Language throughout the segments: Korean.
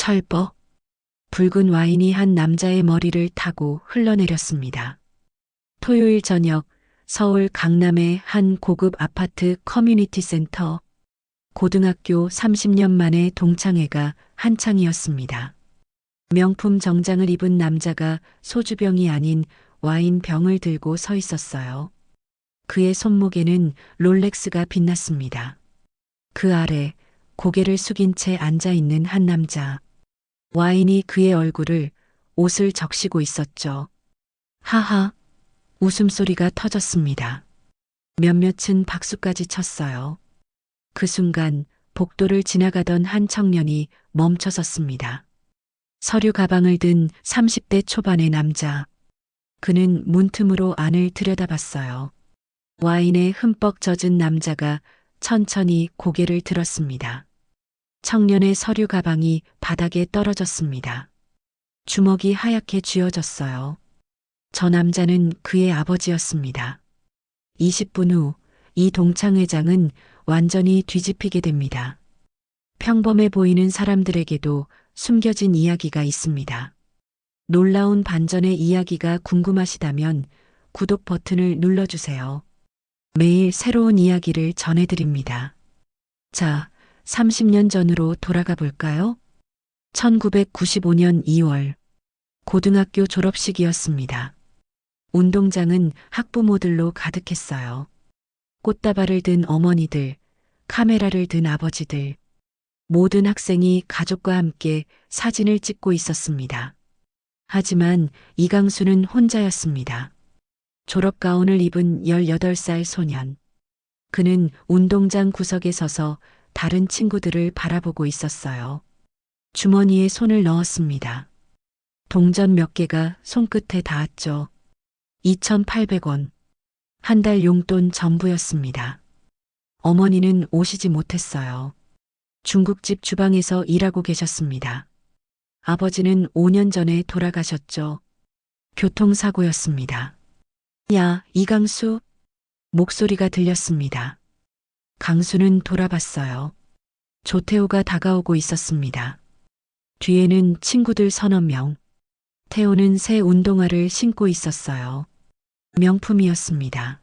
철버. 붉은 와인이 한 남자의 머리를 타고 흘러내렸습니다. 토요일 저녁 서울 강남의 한 고급 아파트 커뮤니티 센터. 고등학교 30년 만에 동창회가 한창이었습니다. 명품 정장을 입은 남자가 소주병이 아닌 와인병을 들고 서 있었어요. 그의 손목에는 롤렉스가 빛났습니다. 그 아래 고개를 숙인 채 앉아 있는 한 남자. 와인이 그의 얼굴을, 옷을 적시고 있었죠. 하하. 웃음소리가 터졌습니다. 몇몇은 박수까지 쳤어요. 그 순간 복도를 지나가던 한 청년이 멈춰섰습니다. 서류 가방을 든 30대 초반의 남자. 그는 문틈으로 안을 들여다봤어요. 와인에 흠뻑 젖은 남자가 천천히 고개를 들었습니다. 청년의 서류 가방이 바닥에 떨어졌습니다. 주먹이 하얗게 쥐어졌어요. 저 남자는 그의 아버지였습니다. 20분 후 이 동창회장은 완전히 뒤집히게 됩니다. 평범해 보이는 사람들에게도 숨겨진 이야기가 있습니다. 놀라운 반전의 이야기가 궁금하시다면 구독 버튼을 눌러주세요. 매일 새로운 이야기를 전해드립니다. 자, 30년 전으로 돌아가 볼까요? 1995년 2월, 고등학교 졸업식이었습니다. 운동장은 학부모들로 가득했어요. 꽃다발을 든 어머니들, 카메라를 든 아버지들, 모든 학생이 가족과 함께 사진을 찍고 있었습니다. 하지만 이강수는 혼자였습니다. 졸업가운을 입은 18살 소년. 그는 운동장 구석에 서서 다른 친구들을 바라보고 있었어요. 주머니에 손을 넣었습니다. 동전 몇 개가 손끝에 닿았죠. 2,800원. 한 달 용돈 전부였습니다. 어머니는 오시지 못했어요. 중국집 주방에서 일하고 계셨습니다. 아버지는 5년 전에 돌아가셨죠. 교통사고였습니다. 야, 이강수. 목소리가 들렸습니다. 강수는 돌아봤어요. 조태호가 다가오고 있었습니다. 뒤에는 친구들 서너 명. 태호는 새 운동화를 신고 있었어요. 명품이었습니다.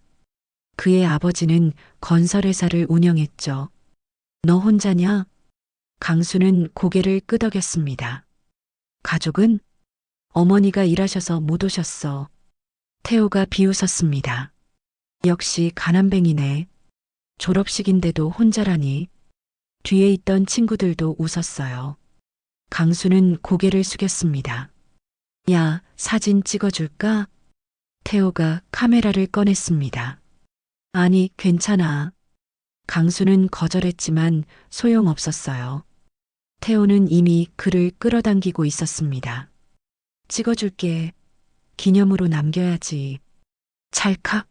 그의 아버지는 건설회사를 운영했죠. 너 혼자냐? 강수는 고개를 끄덕였습니다. 가족은? 어머니가 일하셔서 못 오셨어. 태호가 비웃었습니다. 역시 가난뱅이네. 졸업식인데도 혼자라니. 뒤에 있던 친구들도 웃었어요. 강수는 고개를 숙였습니다. 야, 사진 찍어줄까? 태호가 카메라를 꺼냈습니다. 아니, 괜찮아. 강수는 거절했지만 소용없었어요. 태호는 이미 그를 끌어당기고 있었습니다. 찍어줄게. 기념으로 남겨야지. 찰칵.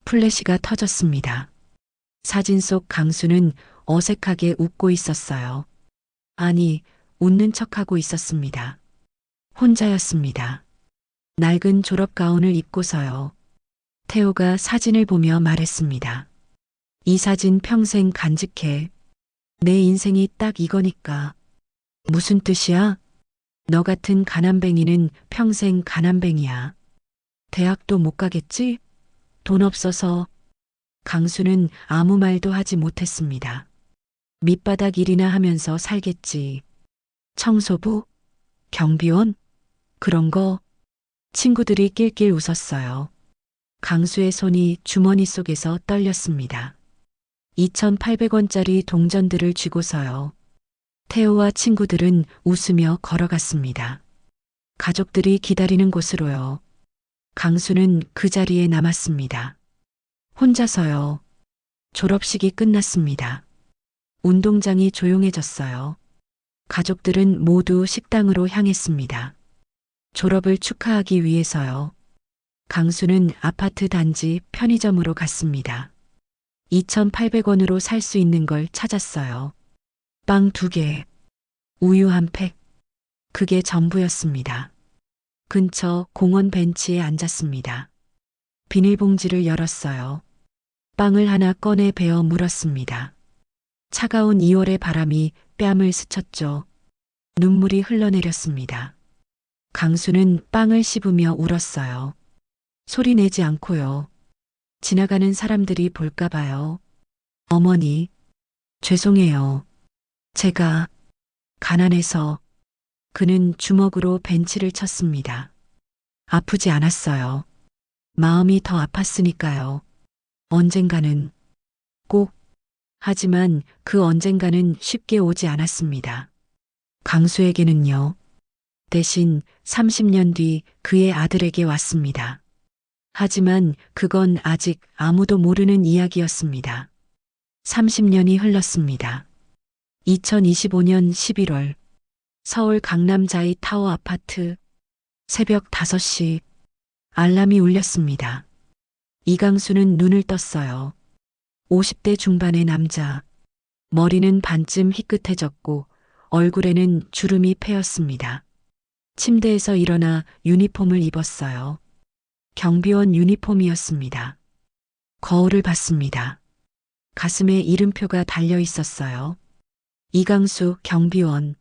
플래시가 터졌습니다. 사진 속 강수는 어색하게 웃고 있었어요. 아니, 웃는 척하고 있었습니다. 혼자였습니다. 낡은 졸업 가운을 입고서요. 태호가 사진을 보며 말했습니다. 이 사진 평생 간직해. 내 인생이 딱 이거니까. 무슨 뜻이야? 너 같은 가난뱅이는 평생 가난뱅이야. 대학도 못 가겠지? 돈 없어서. 강수는 아무 말도 하지 못했습니다. 밑바닥 일이나 하면서 살겠지. 청소부? 경비원? 그런 거? 친구들이 낄낄 웃었어요. 강수의 손이 주머니 속에서 떨렸습니다. 2,800원짜리 동전들을 쥐고서요. 태호와 친구들은 웃으며 걸어갔습니다. 가족들이 기다리는 곳으로요. 강수는 그 자리에 남았습니다. 혼자서요. 졸업식이 끝났습니다. 운동장이 조용해졌어요. 가족들은 모두 식당으로 향했습니다. 졸업을 축하하기 위해서요. 강수는 아파트 단지 편의점으로 갔습니다. 2,800원으로 살 수 있는 걸 찾았어요. 빵 2개, 우유 한 팩. 그게 전부였습니다. 근처 공원 벤치에 앉았습니다. 비닐봉지를 열었어요. 빵을 하나 꺼내 베어 물었습니다. 차가운 2월의 바람이 뺨을 스쳤죠. 눈물이 흘러내렸습니다. 강수는 빵을 씹으며 울었어요. 소리 내지 않고요. 지나가는 사람들이 볼까 봐요. 어머니, 죄송해요. 제가 가난해서. 그는 주먹으로 벤치를 쳤습니다. 아프지 않았어요. 마음이 더 아팠으니까요. 언젠가는 꼭. 하지만 그 언젠가는 쉽게 오지 않았습니다. 강수에게는요. 대신 30년 뒤 그의 아들에게 왔습니다. 하지만 그건 아직 아무도 모르는 이야기였습니다. 30년이 흘렀습니다. 2025년 11월 서울 강남 자이 타워 아파트 새벽 5시 알람이 울렸습니다. 이강수는 눈을 떴어요. 50대 중반의 남자. 머리는 반쯤 희끗해졌고 얼굴에는 주름이 패였습니다. 침대에서 일어나 유니폼을 입었어요. 경비원 유니폼이었습니다. 거울을 봤습니다. 가슴에 이름표가 달려 있었어요. 이강수 경비원.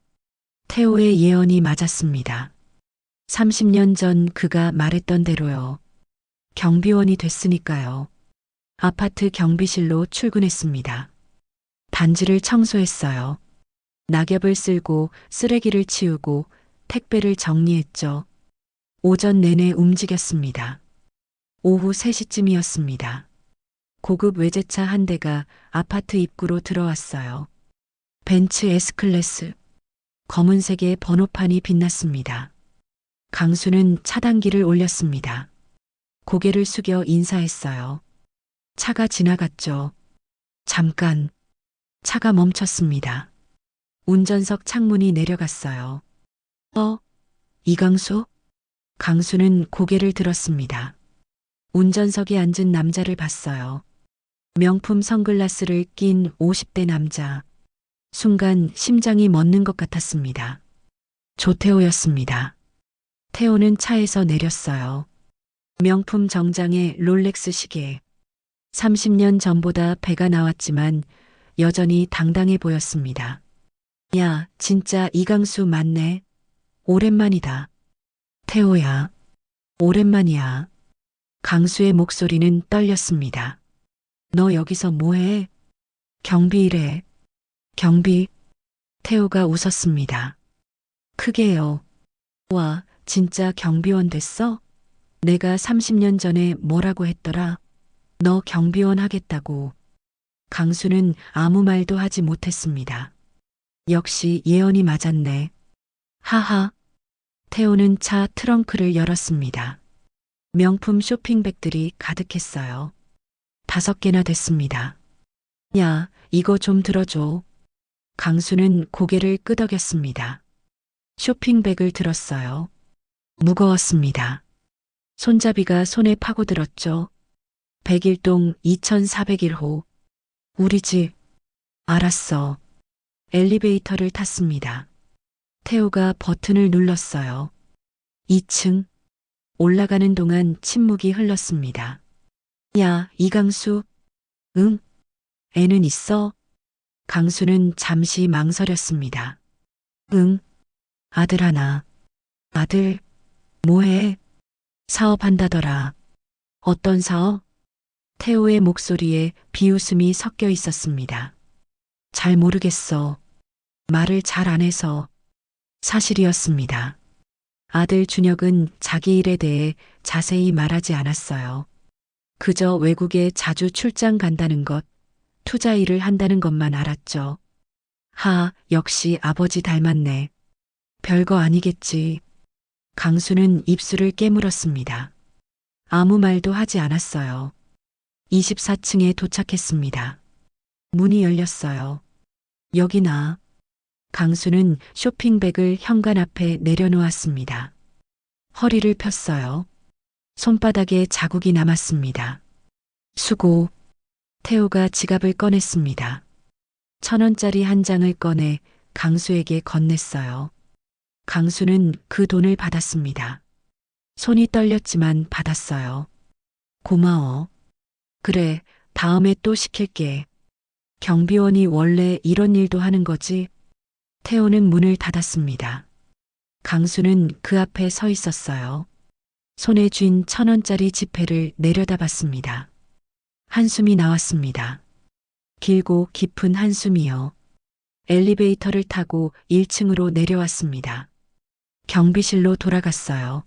태호의 예언이 맞았습니다. 30년 전 그가 말했던 대로요. 경비원이 됐으니까요. 아파트 경비실로 출근했습니다. 단지를 청소했어요. 낙엽을 쓸고 쓰레기를 치우고 택배를 정리했죠. 오전 내내 움직였습니다. 오후 3시쯤이었습니다. 고급 외제차 한 대가 아파트 입구로 들어왔어요. 벤츠 S클래스. 검은색의 번호판이 빛났습니다. 강수는 차단기를 올렸습니다. 고개를 숙여 인사했어요. 차가 지나갔죠. 잠깐. 차가 멈췄습니다. 운전석 창문이 내려갔어요. 이강수? 강수는 고개를 들었습니다. 운전석에 앉은 남자를 봤어요. 명품 선글라스를 낀 50대 남자. 순간 심장이 멎는 것 같았습니다. 조태호였습니다. 태호는 차에서 내렸어요. 명품 정장에 롤렉스 시계. 30년 전보다 배가 나왔지만 여전히 당당해 보였습니다. 야, 진짜 이강수 맞네. 오랜만이다. 태호야, 오랜만이야. 강수의 목소리는 떨렸습니다. 너 여기서 뭐해? 경비 일해. 경비. 태호가 웃었습니다. 크게요. 와, 진짜 경비원 됐어? 내가 30년 전에 뭐라고 했더라? 너 경비원 하겠다고. 강수는 아무 말도 하지 못했습니다. 역시 예언이 맞았네. 하하. 태호는 차 트렁크를 열었습니다. 명품 쇼핑백들이 가득했어요. 5개나 됐습니다. 야, 이거 좀 들어줘. 강수는 고개를 끄덕였습니다. 쇼핑백을 들었어요. 무거웠습니다. 손잡이가 손에 파고들었죠. 101동 2401호. 우리 집. 알았어. 엘리베이터를 탔습니다. 태호가 버튼을 눌렀어요. 2층. 올라가는 동안 침묵이 흘렀습니다. 야, 이강수. 응? 애는 있어? 강수는 잠시 망설였습니다. 응. 아들 하나. 아들. 뭐해? 사업한다더라. 어떤 사업? 태호의 목소리에 비웃음이 섞여 있었습니다. 잘 모르겠어. 말을 잘 안 해서. 사실이었습니다. 아들 준혁은 자기 일에 대해 자세히 말하지 않았어요. 그저 외국에 자주 출장 간다는 것, 투자 일을 한다는 것만 알았죠. 역시 아버지 닮았네. 별거 아니겠지. 강수는 입술을 깨물었습니다. 아무 말도 하지 않았어요. 24층에 도착했습니다. 문이 열렸어요. 여기나. 강수는 쇼핑백을 현관 앞에 내려놓았습니다. 허리를 폈어요. 손바닥에 자국이 남았습니다. 수고. 태호가 지갑을 꺼냈습니다. 1,000원짜리 한 장을 꺼내 강수에게 건넸어요. 강수는 그 돈을 받았습니다. 손이 떨렸지만 받았어요. 고마워. 그래, 다음에 또 시킬게. 경비원이 원래 이런 일도 하는 거지? 태호는 문을 닫았습니다. 강수는 그 앞에 서 있었어요. 손에 쥔 1,000원짜리 지폐를 내려다봤습니다. 한숨이 나왔습니다. 길고 깊은 한숨이요. 엘리베이터를 타고 1층으로 내려왔습니다. 경비실로 돌아갔어요.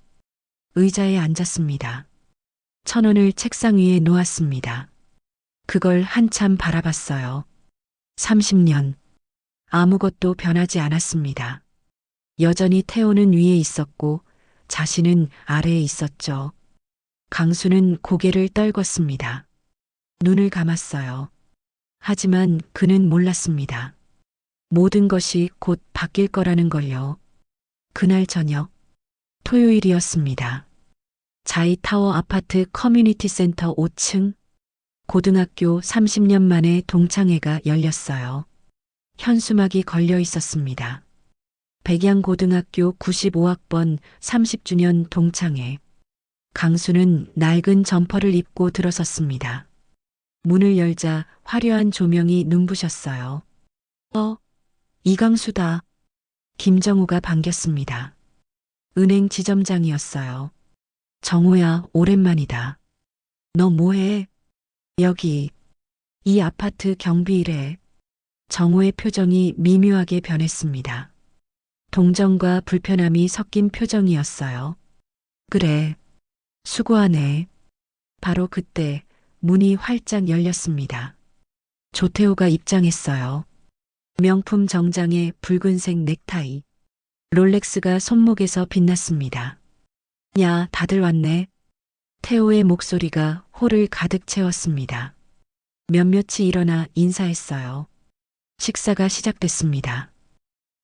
의자에 앉았습니다. 1,000원을 책상 위에 놓았습니다. 그걸 한참 바라봤어요. 30년. 아무것도 변하지 않았습니다. 여전히 태호는 위에 있었고 자신은 아래에 있었죠. 강수는 고개를 떨궜습니다. 눈을 감았어요. 하지만 그는 몰랐습니다. 모든 것이 곧 바뀔 거라는 걸요. 그날 저녁, 토요일이었습니다. 자이타워 아파트 커뮤니티 센터 5층, 고등학교 30년 만에 동창회가 열렸어요. 현수막이 걸려 있었습니다. 백양고등학교 95학번 30주년 동창회. 강수는 낡은 점퍼를 입고 들어섰습니다. 문을 열자 화려한 조명이 눈부셨어요. 이강수다. 김정우가 반겼습니다. 은행 지점장이었어요. 정우야, 오랜만이다. 너 뭐해? 여기. 이 아파트 경비 일해. 정우의 표정이 미묘하게 변했습니다. 동정과 불편함이 섞인 표정이었어요. 그래. 수고하네. 바로 그때 문이 활짝 열렸습니다. 조태호가 입장했어요. 명품 정장에 붉은색 넥타이. 롤렉스가 손목에서 빛났습니다. 야, 다들 왔네. 태호의 목소리가 홀을 가득 채웠습니다. 몇몇이 일어나 인사했어요. 식사가 시작됐습니다.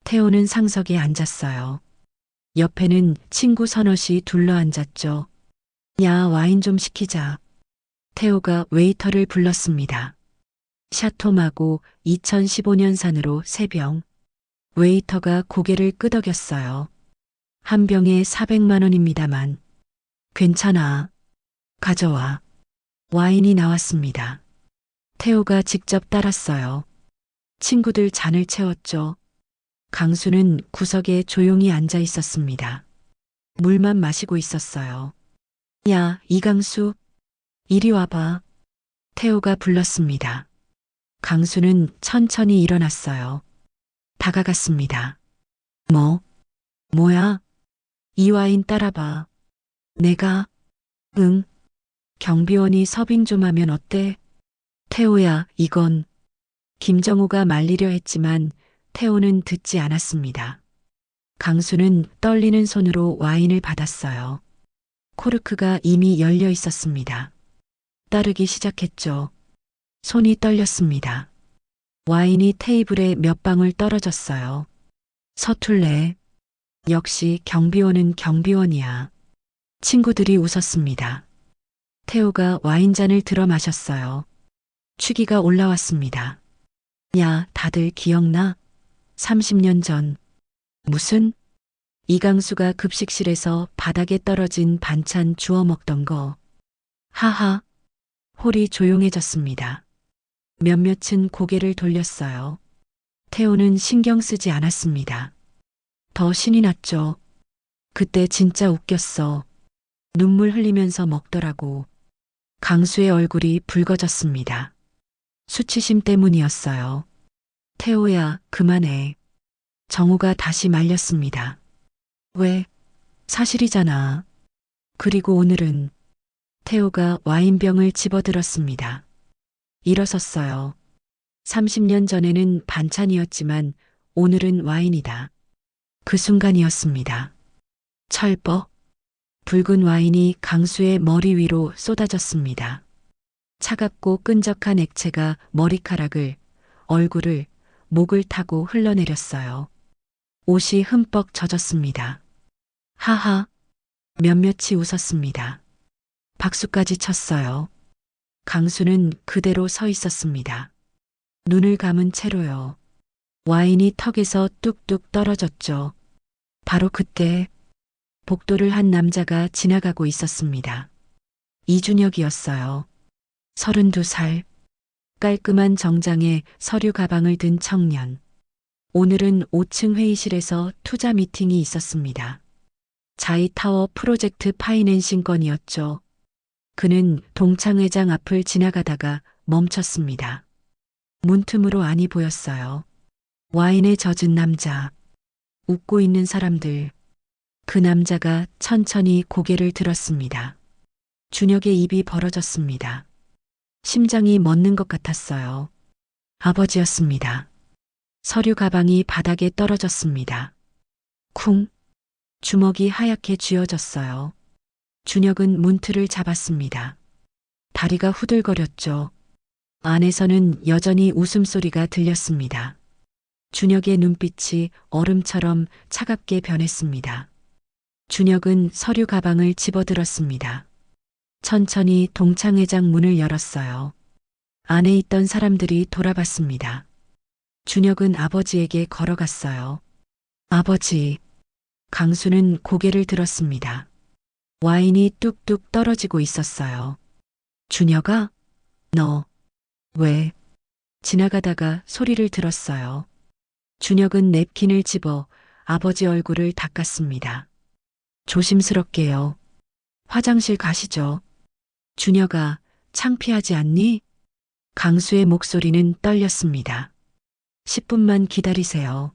태호는 상석에 앉았어요. 옆에는 친구 서넛이 둘러앉았죠. 야, 와인 좀 시키자. 태호가 웨이터를 불렀습니다. 샤토마고 2015년산으로 3병. 웨이터가 고개를 끄덕였어요. 한 병에 400만 원입니다만. 괜찮아. 가져와. 와인이 나왔습니다. 태호가 직접 따랐어요. 친구들 잔을 채웠죠. 강수는 구석에 조용히 앉아 있었습니다. 물만 마시고 있었어요. 야, 이강수. 이리 와봐. 태호가 불렀습니다. 강수는 천천히 일어났어요. 다가갔습니다. 뭐야? 이 와인 따라봐. 내가? 응. 경비원이 서빙 좀 하면 어때? 태호야, 이건. 김정우가 말리려 했지만 태호는 듣지 않았습니다. 강수는 떨리는 손으로 와인을 받았어요. 코르크가 이미 열려 있었습니다. 따르기 시작했죠. 손이 떨렸습니다. 와인이 테이블에 몇 방울 떨어졌어요. 서툴래. 역시 경비원은 경비원이야. 친구들이 웃었습니다. 태호가 와인잔을 들어 마셨어요. 취기가 올라왔습니다. 야, 다들 기억나? 30년 전. 무슨? 이강수가 급식실에서 바닥에 떨어진 반찬 주워 먹던 거. 하하. 홀이 조용해졌습니다. 몇몇은 고개를 돌렸어요. 태호는 신경 쓰지 않았습니다. 더 신이 났죠. 그때 진짜 웃겼어. 눈물 흘리면서 먹더라고. 강수의 얼굴이 붉어졌습니다. 수치심 때문이었어요. 태호야, 그만해. 정우가 다시 말렸습니다. 왜? 사실이잖아. 그리고 오늘은 태호가 와인병을 집어들었습니다. 일어섰어요. 30년 전에는 반찬이었지만 오늘은 와인이다. 그 순간이었습니다. 철벅. 붉은 와인이 강수의 머리 위로 쏟아졌습니다. 차갑고 끈적한 액체가 머리카락을, 얼굴을, 목을 타고 흘러내렸어요. 옷이 흠뻑 젖었습니다. 하하. 몇몇이 웃었습니다. 박수까지 쳤어요. 강수는 그대로 서 있었습니다. 눈을 감은 채로요. 와인이 턱에서 뚝뚝 떨어졌죠. 바로 그때 복도를 한 남자가 지나가고 있었습니다. 이준혁이었어요. 32살. 깔끔한 정장에 서류 가방을 든 청년. 오늘은 5층 회의실에서 투자 미팅이 있었습니다. 자이타워 프로젝트 파이낸싱 건이었죠. 그는 동창 회장 앞을 지나가다가 멈췄습니다. 문틈으로 안이 보였어요. 와인에 젖은 남자, 웃고 있는 사람들. 그 남자가 천천히 고개를 들었습니다. 준혁의 입이 벌어졌습니다. 심장이 멎는 것 같았어요. 아버지였습니다. 서류 가방이 바닥에 떨어졌습니다. 쿵. 주먹이 하얗게 쥐어졌어요. 준혁은 문틀을 잡았습니다. 다리가 후들거렸죠. 안에서는 여전히 웃음소리가 들렸습니다. 준혁의 눈빛이 얼음처럼 차갑게 변했습니다. 준혁은 서류 가방을 집어들었습니다. 천천히 동창회장 문을 열었어요. 안에 있던 사람들이 돌아봤습니다. 준혁은 아버지에게 걸어갔어요. 아버지. 강수는 고개를 들었습니다. 와인이 뚝뚝 떨어지고 있었어요. 준혁아, 너, 왜? 지나가다가 소리를 들었어요. 준혁은 냅킨을 집어 아버지 얼굴을 닦았습니다. 조심스럽게요. 화장실 가시죠. 준혁아, 창피하지 않니? 강수의 목소리는 떨렸습니다. 10분만 기다리세요.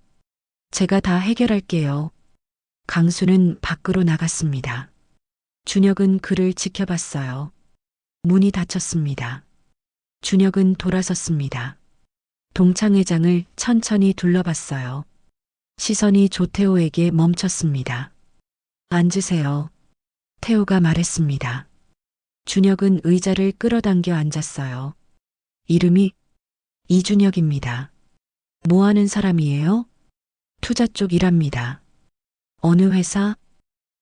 제가 다 해결할게요. 강수는 밖으로 나갔습니다. 준혁은 그를 지켜봤어요. 문이 닫혔습니다. 준혁은 돌아섰습니다. 동창회장을 천천히 둘러봤어요. 시선이 조태호에게 멈췄습니다. 앉으세요. 태호가 말했습니다. 준혁은 의자를 끌어당겨 앉았어요. 이름이 이준혁입니다. 뭐 하는 사람이에요? 투자 쪽 일합니다. 어느 회사?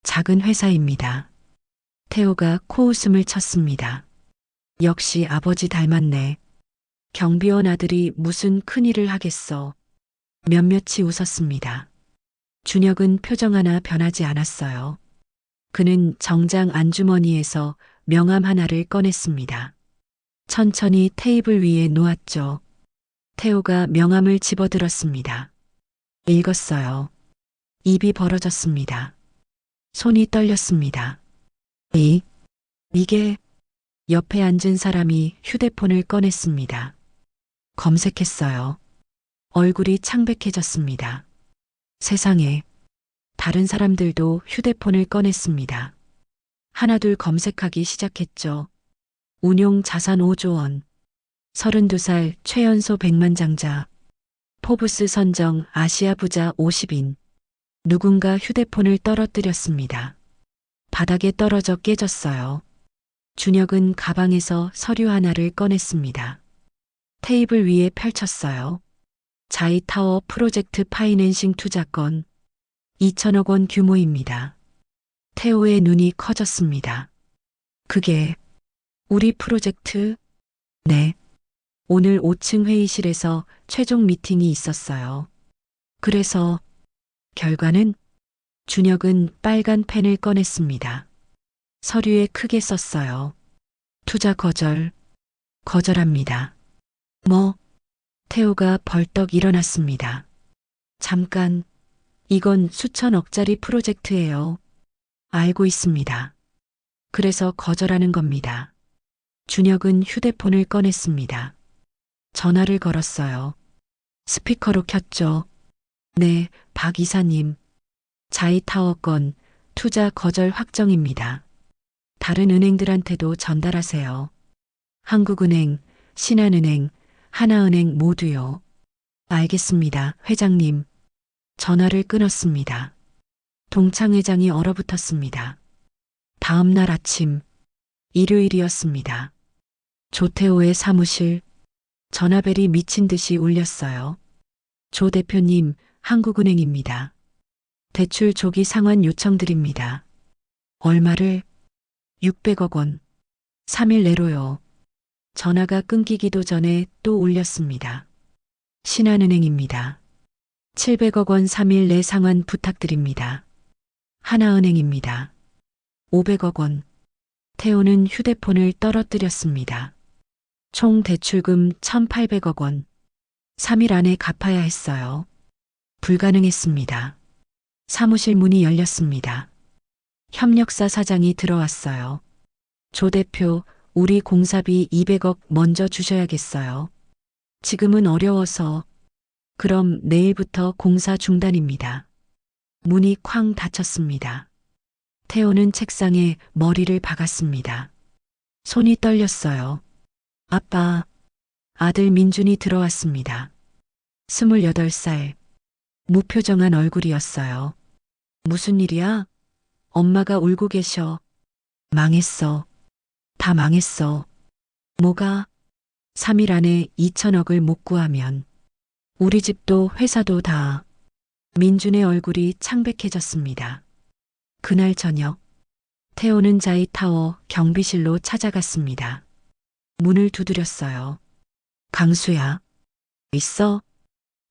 작은 회사입니다. 태호가 코웃음을 쳤습니다. 역시 아버지 닮았네. 경비원 아들이 무슨 큰일을 하겠어. 몇몇이 웃었습니다. 준혁은 표정 하나 변하지 않았어요. 그는 정장 안주머니에서 명함 하나를 꺼냈습니다. 천천히 테이블 위에 놓았죠. 태호가 명함을 집어들었습니다. 읽었어요. 입이 벌어졌습니다. 손이 떨렸습니다. 이게 옆에 앉은 사람이 휴대폰을 꺼냈습니다. 검색했어요. 얼굴이 창백해졌습니다. 세상에, 다른 사람들도 휴대폰을 꺼냈습니다. 하나둘 검색하기 시작했죠. 운용 자산 5조 원. 32살 최연소 백만장자. 포브스 선정 아시아 부자 50인. 누군가 휴대폰을 떨어뜨렸습니다. 바닥에 떨어져 깨졌어요. 준혁은 가방에서 서류 하나를 꺼냈습니다. 테이블 위에 펼쳤어요. 자이타워 프로젝트 파이낸싱 투자건 2천억 원 규모입니다. 태호의 눈이 커졌습니다. 그게 우리 프로젝트? 네. 오늘 5층 회의실에서 최종 미팅이 있었어요. 그래서 결과는? 준혁은 빨간 펜을 꺼냈습니다. 서류에 크게 썼어요. 투자 거절. 거절합니다. 뭐? 태호가 벌떡 일어났습니다. 잠깐, 이건 수천억짜리 프로젝트예요. 알고 있습니다. 그래서 거절하는 겁니다. 준혁은 휴대폰을 꺼냈습니다. 전화를 걸었어요. 스피커로 켰죠. 네, 박 이사님. 자이타워 건 투자 거절 확정입니다. 다른 은행들한테도 전달하세요. 한국은행, 신한은행, 하나은행 모두요. 알겠습니다, 회장님. 전화를 끊었습니다. 동창회장이 얼어붙었습니다. 다음 날 아침, 일요일이었습니다. 조태호의 사무실, 전화벨이 미친 듯이 울렸어요. 조 대표님, 한국은행입니다. 대출 조기 상환 요청드립니다. 얼마를? 600억 원. 3일 내로요. 전화가 끊기기도 전에 또 울렸습니다. 신한은행입니다. 700억 원 3일 내 상환 부탁드립니다. 하나은행입니다. 500억 원. 태호는 휴대폰을 떨어뜨렸습니다. 총 대출금 1,800억 원. 3일 안에 갚아야 했어요. 불가능했습니다. 사무실 문이 열렸습니다. 협력사 사장이 들어왔어요. 조 대표, 우리 공사비 200억 먼저 주셔야겠어요. 지금은 어려워서. 그럼 내일부터 공사 중단입니다. 문이 쾅 닫혔습니다. 태호는 책상에 머리를 박았습니다. 손이 떨렸어요. 아빠, 아들 민준이 들어왔습니다. 28살, 무표정한 얼굴이었어요. 무슨 일이야? 엄마가 울고 계셔. 망했어. 다 망했어. 뭐가? 3일 안에 2천억을 못 구하면 우리 집도 회사도 다. 민준의 얼굴이 창백해졌습니다. 그날 저녁 태호는 자이타워 경비실로 찾아갔습니다. 문을 두드렸어요. 강수야. 있어?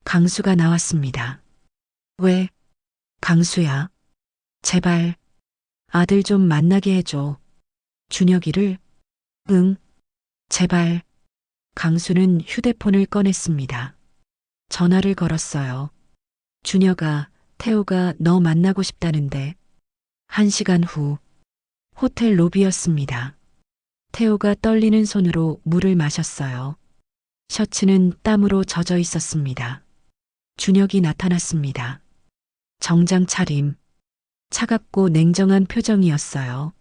강수가 나왔습니다. 왜? 강수야. 제발 아들 좀 만나게 해줘. 준혁이를? 응. 제발. 강수는 휴대폰을 꺼냈습니다. 전화를 걸었어요. 준혁아, 태호가 너 만나고 싶다는데. 1시간 후 호텔 로비였습니다. 태호가 떨리는 손으로 물을 마셨어요. 셔츠는 땀으로 젖어 있었습니다. 준혁이 나타났습니다. 정장 차림, 차갑고 냉정한 표정이었어요.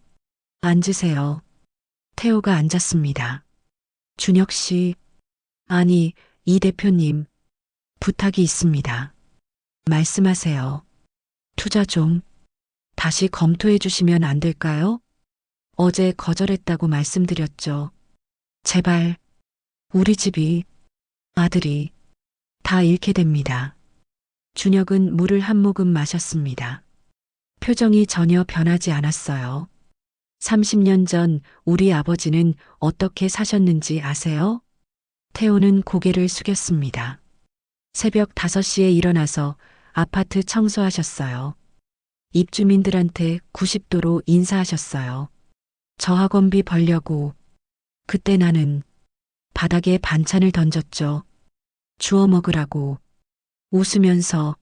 앉으세요. 태호가 앉았습니다. 준혁 씨, 아니, 이 대표님, 부탁이 있습니다. 말씀하세요. 투자 좀 다시 검토해 주시면 안 될까요? 어제 거절했다고 말씀드렸죠. 제발, 우리 집이, 아들이 다 잃게 됩니다. 준혁은 물을 한 모금 마셨습니다. 표정이 전혀 변하지 않았어요. 30년 전 우리 아버지는 어떻게 사셨는지 아세요? 태호는 고개를 숙였습니다. 새벽 5시에 일어나서 아파트 청소하셨어요. 입주민들한테 90도로 인사하셨어요. 저학원비 벌려고. 그때 나는 바닥에 반찬을 던졌죠. 주워 먹으라고. 웃으면서.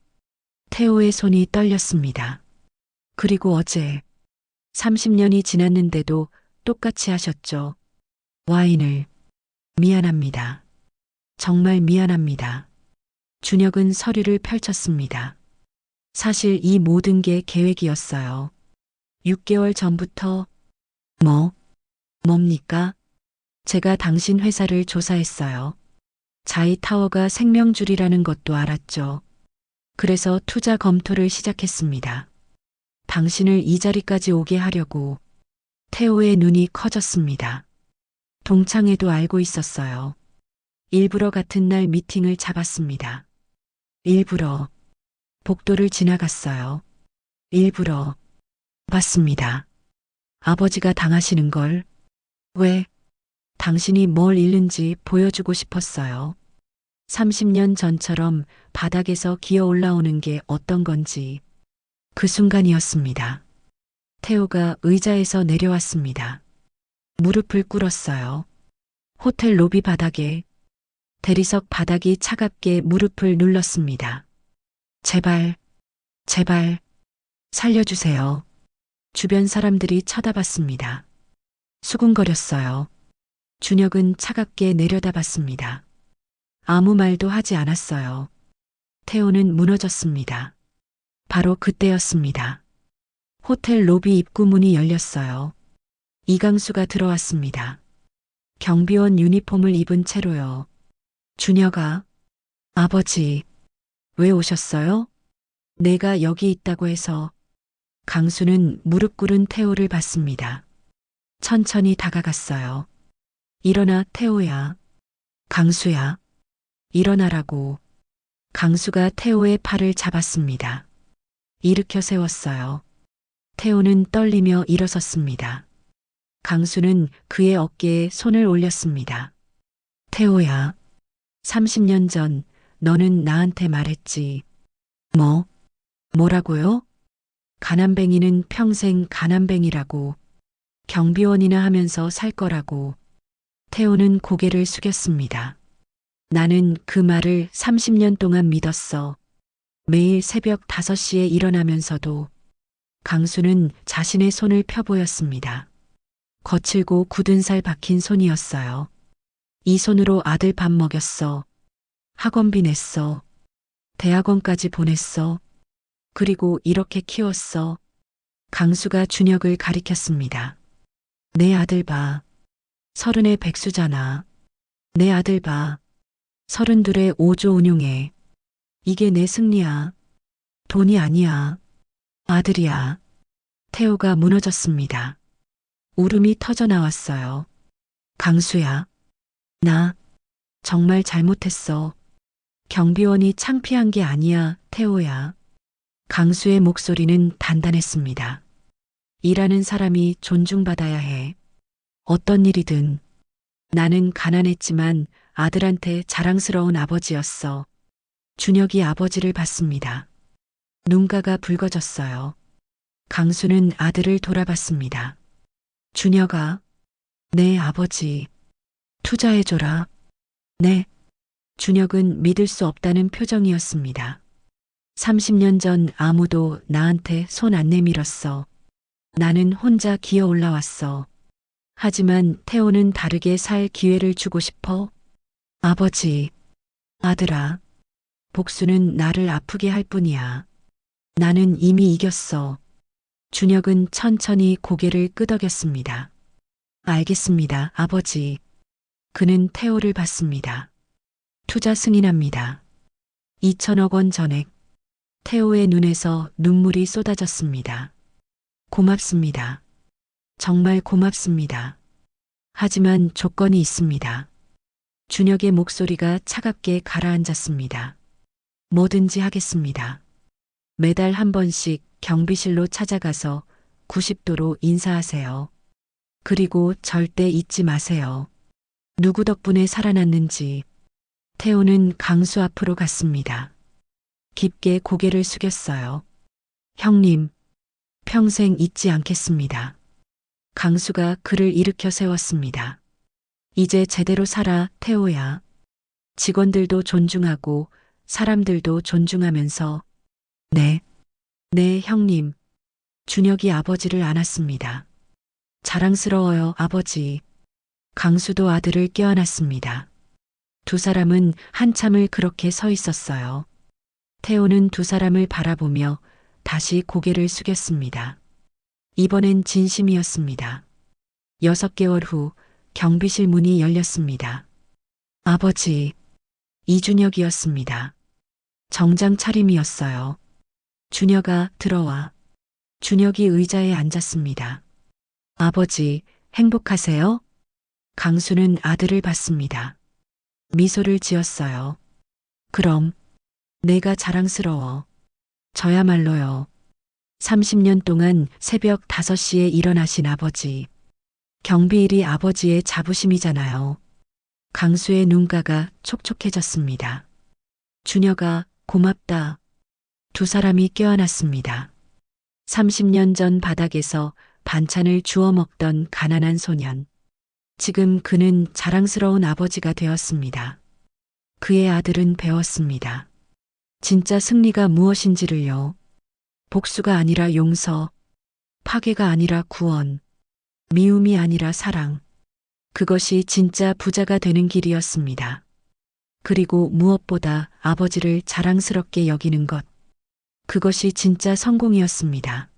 태호의 손이 떨렸습니다. 그리고 어제 30년이 지났는데도 똑같이 하셨죠. 와인을. 미안합니다. 정말 미안합니다. 준혁은 서류를 펼쳤습니다. 사실 이 모든 게 계획이었어요. 6개월 전부터. 뭡니까? 제가 당신 회사를 조사했어요. 자이타워가 생명줄이라는 것도 알았죠. 그래서 투자 검토를 시작했습니다. 당신을 이 자리까지 오게 하려고. 태호의 눈이 커졌습니다. 동창회도 알고 있었어요. 일부러 같은 날 미팅을 잡았습니다. 일부러 복도를 지나갔어요. 일부러 봤습니다. 아버지가 당하시는 걸. 왜? 당신이 뭘 잃는지 보여주고 싶었어요. 30년 전처럼 바닥에서 기어 올라오는 게 어떤 건지. 그 순간이었습니다. 태호가 의자에서 내려왔습니다. 무릎을 꿇었어요. 호텔 로비 바닥에. 대리석 바닥이 차갑게 무릎을 눌렀습니다. 제발, 제발, 살려주세요. 주변 사람들이 쳐다봤습니다. 수군거렸어요. 준혁은 차갑게 내려다봤습니다. 아무 말도 하지 않았어요. 태호는 무너졌습니다. 바로 그때였습니다. 호텔 로비 입구문이 열렸어요. 이강수가 들어왔습니다. 경비원 유니폼을 입은 채로요. 준혁아, 아버지, 왜 오셨어요? 내가 여기 있다고 해서. 강수는 무릎 꿇은 태호를 봤습니다. 천천히 다가갔어요. 일어나 태호야. 강수야. 일어나라고. 강수가 태호의 팔을 잡았습니다. 일으켜 세웠어요. 태호는 떨리며 일어섰습니다. 강수는 그의 어깨에 손을 올렸습니다. 태호야. 30년 전 너는 나한테 말했지. 뭐라고요? 가난뱅이는 평생 가난뱅이라고. 경비원이나 하면서 살 거라고. 태호는 고개를 숙였습니다. 나는 그 말을 30년 동안 믿었어. 매일 새벽 5시에 일어나면서도 강수는 자신의 손을 펴보였습니다. 거칠고 굳은 살 박힌 손이었어요. 이 손으로 아들 밥 먹였어. 학원비 냈어. 대학원까지 보냈어. 그리고 이렇게 키웠어. 강수가 준혁을 가리켰습니다. 내 아들 봐. 30의 백수잖아. 내 아들 봐. 32의 5조 운용해. 이게 내 승리야. 돈이 아니야. 아들이야. 태호가 무너졌습니다. 울음이 터져 나왔어요. 강수야. 나 정말 잘못했어. 경비원이 창피한 게 아니야, 태호야. 강수의 목소리는 단단했습니다. 일하는 사람이 존중받아야 해. 어떤 일이든. 나는 가난했지만 아들한테 자랑스러운 아버지였어. 준혁이 아버지를 봤습니다. 눈가가 붉어졌어요. 강수는 아들을 돌아봤습니다. 준혁아, 내 아버지, 투자해줘라. 네. 준혁은 믿을 수 없다는 표정이었습니다. 30년 전 아무도 나한테 손 안 내밀었어. 나는 혼자 기어 올라왔어. 하지만 태호는 다르게 살 기회를 주고 싶어. 아버지, 아들아, 복수는 나를 아프게 할 뿐이야. 나는 이미 이겼어. 준혁은 천천히 고개를 끄덕였습니다. 알겠습니다, 아버지. 그는 태호를 봤습니다. 투자 승인합니다. 2천억 원 전액. 태호의 눈에서 눈물이 쏟아졌습니다. 고맙습니다. 정말 고맙습니다. 하지만 조건이 있습니다. 준혁의 목소리가 차갑게 가라앉았습니다. 뭐든지 하겠습니다. 매달 한 번씩 경비실로 찾아가서 90도로 인사하세요. 그리고 절대 잊지 마세요. 누구 덕분에 살아났는지. 태호는 강수 앞으로 갔습니다. 깊게 고개를 숙였어요. 형님, 평생 잊지 않겠습니다. 강수가 그를 일으켜 세웠습니다. 이제 제대로 살아, 태호야. 직원들도 존중하고 사람들도 존중하면서. 네, 네, 형님. 준혁이 아버지를 안았습니다. 자랑스러워요, 아버지. 강수도 아들을 껴안았습니다. 두 사람은 한참을 그렇게 서 있었어요. 태호는 두 사람을 바라보며 다시 고개를 숙였습니다. 이번엔 진심이었습니다. 6개월 후 경비실 문이 열렸습니다. 아버지, 이준혁이었습니다. 정장 차림이었어요. 준혁아, 들어와. 준혁이 의자에 앉았습니다. 아버지, 행복하세요? 강수는 아들을 봤습니다. 미소를 지었어요. 그럼, 내가 자랑스러워. 저야말로요. 30년 동안 새벽 5시에 일어나신 아버지. 경비일이 아버지의 자부심이잖아요. 강수의 눈가가 촉촉해졌습니다. 준혁아, 고맙다. 두 사람이 껴안았습니다. 30년 전 바닥에서 반찬을 주워 먹던 가난한 소년. 지금 그는 자랑스러운 아버지가 되었습니다. 그의 아들은 배웠습니다. 진짜 승리가 무엇인지를요. 복수가 아니라 용서, 파괴가 아니라 구원, 미움이 아니라 사랑. 그것이 진짜 부자가 되는 길이었습니다. 그리고 무엇보다 아버지를 자랑스럽게 여기는 것. 그것이 진짜 성공이었습니다.